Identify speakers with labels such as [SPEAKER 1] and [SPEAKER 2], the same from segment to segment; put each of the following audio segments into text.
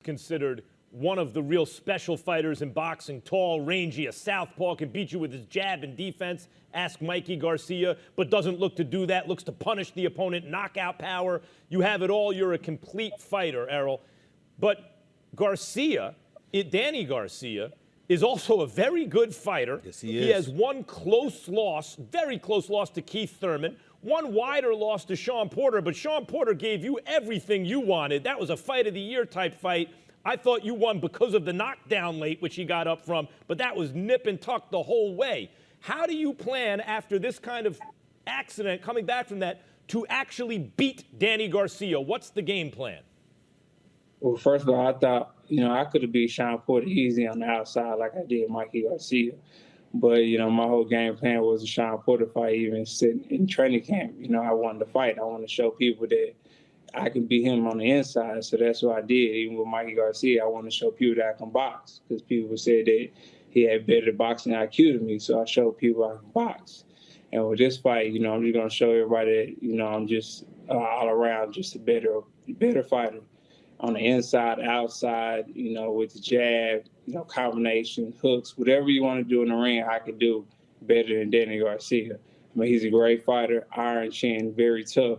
[SPEAKER 1] considered one of the real special fighters in boxing. Tall, rangy, a southpaw, can beat you with his jab and defense. Ask Mikey Garcia, but doesn't look to do that, looks to punish the opponent, knockout power. You have it all. You're a complete fighter, Errol. But Garcia, Danny Garcia, is also a very good fighter.
[SPEAKER 2] Yes, he is.
[SPEAKER 1] He has one close loss, very close loss to Keith Thurman, one wider loss to Sean Porter, but Sean Porter gave you everything you wanted. That was a fight of the year type fight. I thought you won because of the knockdown late, which he got up from, but that was nip and tuck the whole way. How do you plan after this kind of accident, coming back from that, to actually beat Danny Garcia? What's the game plan?
[SPEAKER 3] Well, first of all, I thought, I could have beat Sean Porter easy on the outside like I did Mikey Garcia. But, my whole game plan was a Sean Porter fight, even sitting in training camp. I wanted to fight. I wanted to show people that I can beat him on the inside. So that's what I did. Even with Mikey Garcia, I wanted to show people that I can box because people said that he had better boxing IQ than me. So I showed people I can box. And with this fight, I'm just going to show everybody that, I'm just all around just a better fighter. On the inside, outside, with the jab, combination, hooks, whatever you want to do in the ring, I could do better than Danny Garcia. I mean, he's a great fighter, iron chin, very tough.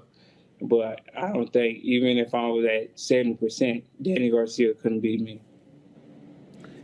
[SPEAKER 3] But I don't think, even if I was at 70%, Danny Garcia couldn't beat me.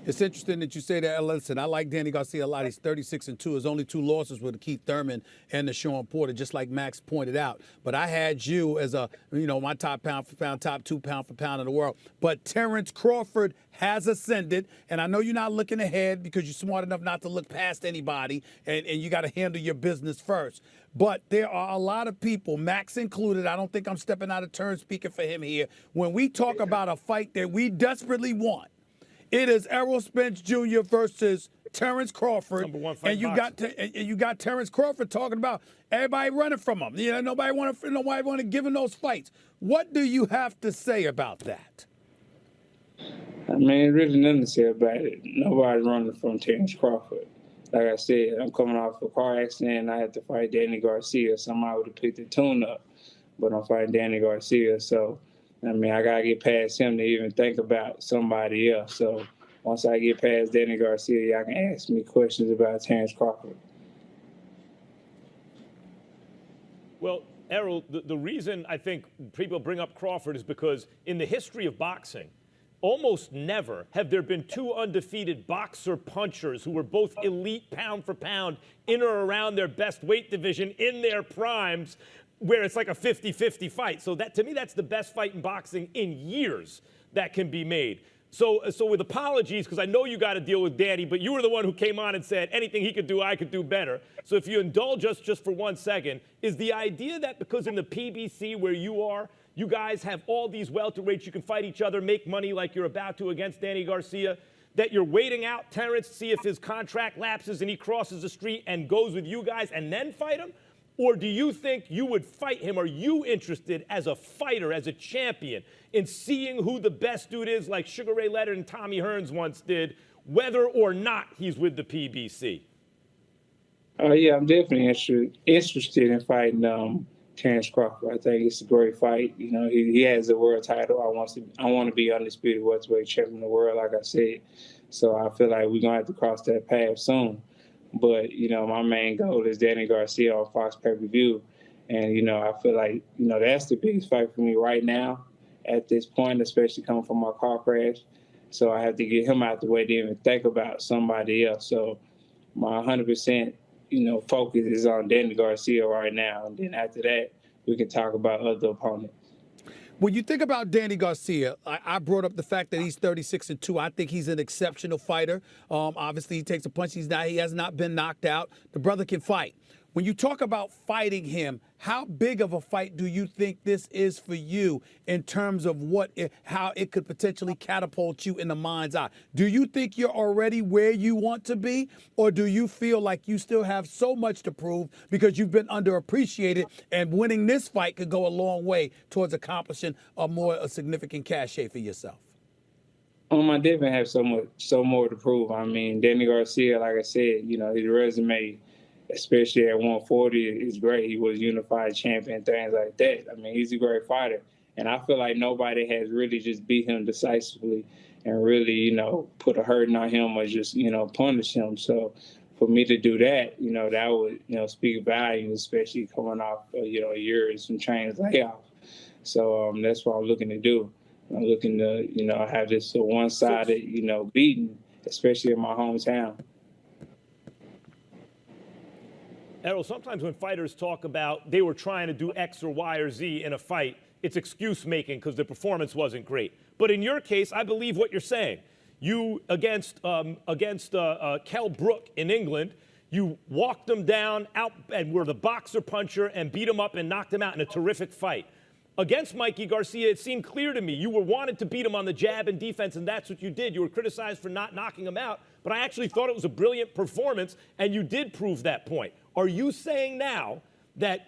[SPEAKER 2] It's interesting that you say that. Listen, I like Danny Garcia a lot. He's 36-2. His only 2 losses were to Keith Thurman and to Sean Porter, just like Max pointed out. But I had you as my top pound for pound, top 2 pound for pound in the world. But Terrence Crawford has ascended, and I know you're not looking ahead because you're smart enough not to look past anybody, and you got to handle your business first. But there are a lot of people, Max included, I don't think I'm stepping out of turn speaking for him here, when we talk about a fight that we desperately want. It is Errol Spence Jr. versus Terrence Crawford,
[SPEAKER 1] and
[SPEAKER 2] you got Terrence Crawford talking about everybody running from him. Nobody want to give him those fights. What do you have to say about that?
[SPEAKER 3] I mean, really nothing to say about it. Nobody's running from Terrence Crawford. Like I said, I'm coming off a car accident, and I had to fight Danny Garcia. Somebody would have picked the tune up, but I'm fighting Danny Garcia, so. I mean, I got to get past him to even think about somebody else. So once I get past Danny Garcia, y'all can ask me questions about Terrence Crawford.
[SPEAKER 1] Well, Errol, the reason I think people bring up Crawford is because in the history of boxing, almost never have there been 2 undefeated boxer punchers who were both elite pound for pound in or around their best weight division in their primes, where it's like a 50-50 fight. So that, to me, that's the best fight in boxing in years that can be made. So with apologies, because I know you got to deal with Danny, but you were the one who came on and said anything he could do, I could do better. So if you indulge us just for 1 second, is the idea that because in the PBC where you are, you guys have all these welterweights, you can fight each other, make money like you're about to against Danny Garcia, that you're waiting out Terrence to see if his contract lapses and he crosses the street and goes with you guys and then fight him? Or do you think you would fight him? Are you interested as a fighter, as a champion, in seeing who the best dude is like Sugar Ray Leonard and Tommy Hearns once did, whether or not he's with the PBC?
[SPEAKER 3] Yeah, I'm definitely interested in fighting Terrence Crawford. I think it's a great fight. He has a world title. I want to be undisputed welterweight champion of the world, like I said. So I feel like we're going to have to cross that path soon. But, my main goal is Danny Garcia on Fox pay-per-view. And, I feel like, that's the biggest fight for me right now at this point, especially coming from my car crash. So I have to get him out the way to even think about somebody else. So my 100%, focus is on Danny Garcia right now. And then after that, we can talk about other opponents.
[SPEAKER 2] When you think about Danny Garcia, I brought up the fact that he's 36-2. I think he's an exceptional fighter. Obviously, he takes a punch. He has not been knocked out. The brother can fight. When you talk about fighting him, how big of a fight do you think this is for you in terms of how it could potentially catapult you in the mind's eye? Do you think you're already where you want to be, or do you feel like you still have so much to prove because you've been underappreciated and winning this fight could go a long way towards accomplishing a significant cachet for yourself?
[SPEAKER 3] I definitely have so more to prove. I mean, Danny Garcia, like I said, his resume, especially at 140, is great. He was unified champion, things like that. I mean, he's a great fighter. And I feel like nobody has really just beat him decisively and really, put a hurting on him or just, punish him. So for me to do that, that would, speak volumes, especially coming off, a year and some training layoff. So that's what I'm looking to do. I'm looking to, have this one-sided, beating, especially in my hometown.
[SPEAKER 1] Errol, sometimes when fighters talk about they were trying to do X or Y or Z in a fight, it's excuse making because the performance wasn't great. But in your case, I believe what you're saying. You against Kell Brook in England, you walked him down out and were the boxer puncher and beat him up and knocked him out in a terrific fight. Against Mikey Garcia, it seemed clear to me you were wanted to beat him on the jab and defense, and that's what you did. You were criticized for not knocking him out, but I actually thought it was a brilliant performance, and you did prove that point. Are you saying now that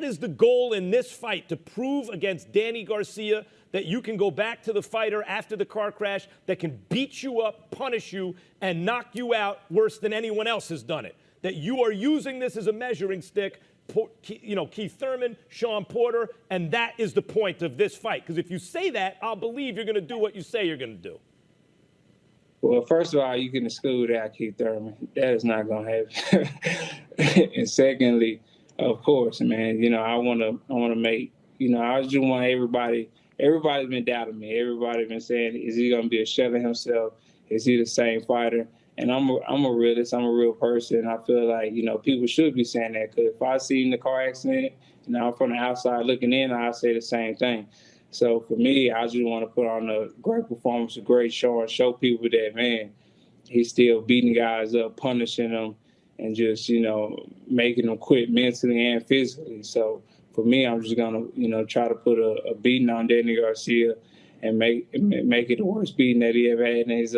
[SPEAKER 1] is the goal in this fight, to prove against Danny Garcia that you can go back to the fighter after the car crash that can beat you up, punish you, and knock you out worse than anyone else has done it? That you are using this as a measuring stick, Keith Thurman, Sean Porter, and that is the point of this fight. Because if you say that, I'll believe you're going to do what you say you're going to do.
[SPEAKER 3] Well, first of all, you can exclude out Keith Thurman. That is not going to happen. And secondly, of course, man, I want to make, I just want everybody's been doubting me. Everybody's been saying, is he going to be a shell of himself? Is he the same fighter? And I'm a realist. I'm a real person. I feel like, people should be saying that, because if I seen the car accident and I'm from the outside looking in, I'll say the same thing. So for me, I just want to put on a great performance, a great show, and show people that, man, he's still beating guys up, punishing them, and just, making them quit mentally and physically. So for me, I'm just going to, try to put a beating on Danny Garcia and make it the worst beating that he ever had in his